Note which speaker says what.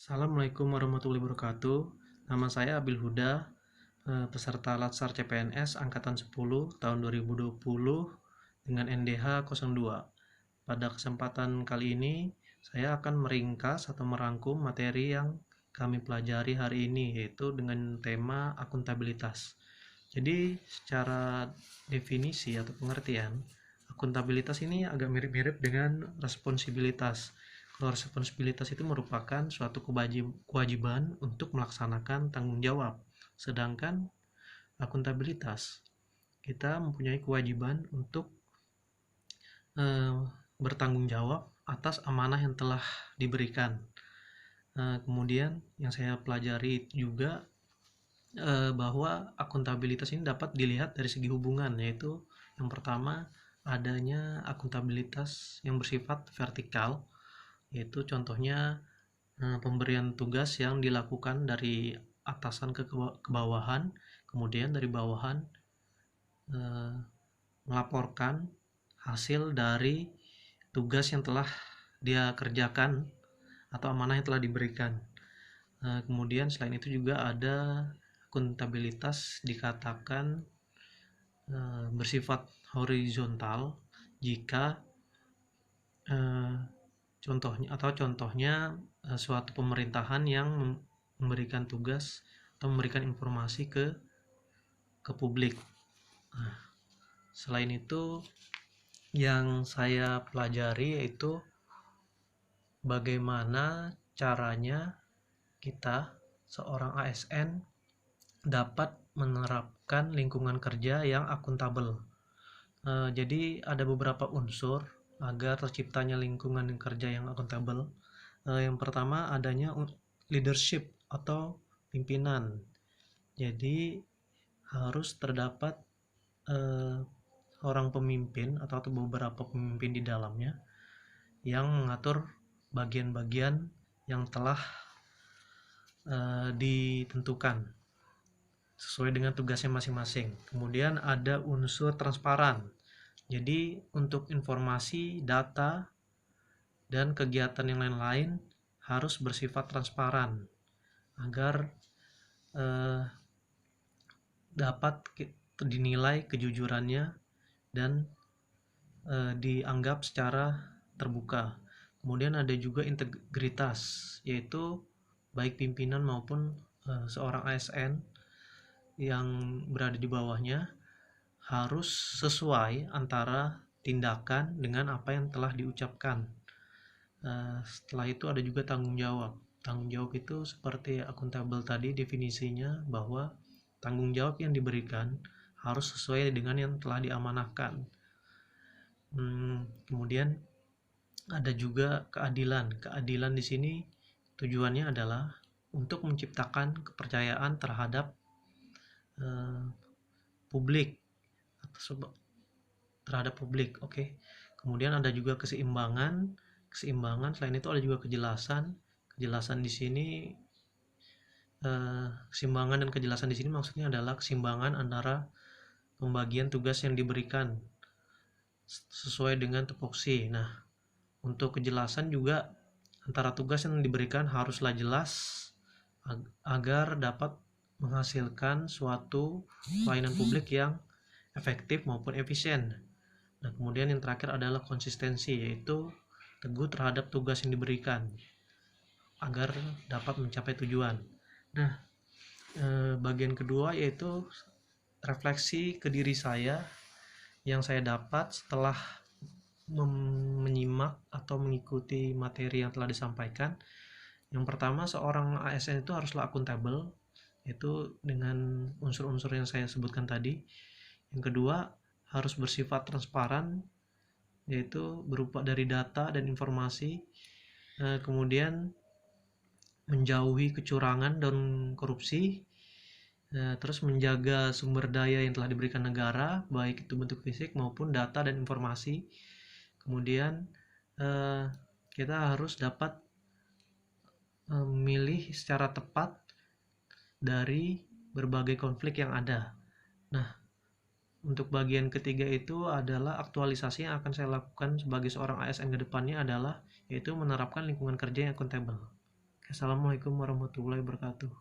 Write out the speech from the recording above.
Speaker 1: Assalamualaikum warahmatullahi wabarakatuh. Nama saya Abil Huda, peserta Latsar CPNS Angkatan 10 tahun 2020 dengan NDH 02. Pada kesempatan kali ini, saya akan meringkas atau merangkum materi yang kami pelajari hari ini, yaitu dengan tema akuntabilitas. Jadi, secara definisi atau pengertian, akuntabilitas ini agak mirip-mirip dengan responsibilitas. Kalau responsibilitas itu merupakan suatu kewajiban untuk melaksanakan tanggung jawab. Sedangkan akuntabilitas, kita mempunyai kewajiban untuk eh, bertanggung jawab atas amanah yang telah diberikan. Kemudian yang saya pelajari juga bahwa akuntabilitas ini dapat dilihat dari segi hubungan, yaitu yang pertama adanya akuntabilitas yang bersifat vertikal, yaitu contohnya pemberian tugas yang dilakukan dari atasan ke bawahan, kemudian dari bawahan melaporkan hasil dari tugas yang telah dia kerjakan atau amanah yang telah diberikan. Kemudian selain itu juga ada akuntabilitas dikatakan bersifat horizontal jika contohnya suatu pemerintahan yang memberikan tugas atau memberikan informasi ke publik. Selain itu yang saya pelajari yaitu bagaimana caranya kita seorang ASN dapat menerapkan lingkungan kerja yang akuntabel. Jadi ada beberapa unsur agar terciptanya lingkungan kerja yang akuntabel. Yang pertama adanya leadership atau pimpinan. Jadi harus terdapat orang pemimpin atau beberapa pemimpin di dalamnya yang mengatur bagian-bagian yang telah ditentukan sesuai dengan tugasnya masing-masing. Kemudian ada unsur transparan. Jadi untuk informasi, data, dan kegiatan yang lain-lain harus bersifat transparan agar dapat dinilai kejujurannya dan dianggap secara terbuka. Kemudian ada juga integritas, yaitu baik pimpinan maupun seorang ASN yang berada di bawahnya harus sesuai antara tindakan dengan apa yang telah diucapkan. Setelah itu ada juga tanggung jawab. Tanggung jawab itu seperti akuntabel tadi definisinya, bahwa tanggung jawab yang diberikan harus sesuai dengan yang telah diamanahkan. Kemudian ada juga keadilan. Keadilan di sini tujuannya adalah untuk menciptakan kepercayaan terhadap publik Oke. Kemudian ada juga keseimbangan. Selain itu ada juga kejelasan di sini. Keseimbangan dan kejelasan di sini maksudnya adalah keseimbangan antara pembagian tugas yang diberikan sesuai dengan tupoksi. Nah, untuk kejelasan juga antara tugas yang diberikan haruslah jelas agar dapat menghasilkan suatu pelayanan publik yang efektif maupun efisien. Nah, kemudian yang terakhir adalah konsistensi, yaitu teguh terhadap tugas yang diberikan agar dapat mencapai tujuan. Nah, bagian kedua yaitu refleksi ke diri saya yang saya dapat setelah menyimak atau mengikuti materi yang telah disampaikan. Yang pertama, seorang ASN itu haruslah akuntabel, yaitu dengan unsur-unsur yang saya sebutkan tadi. Yang kedua, harus bersifat transparan, yaitu berupa dari data dan informasi. Kemudian menjauhi kecurangan dan korupsi. Terus menjaga sumber daya yang telah diberikan negara, baik itu bentuk fisik maupun data dan informasi. Kemudian kita harus dapat memilih secara tepat dari berbagai konflik yang ada. Nah, untuk bagian ketiga itu adalah aktualisasi yang akan saya lakukan sebagai seorang ASN ke depannya adalah yaitu menerapkan lingkungan kerja yang akuntabel. Assalamualaikum warahmatullahi wabarakatuh.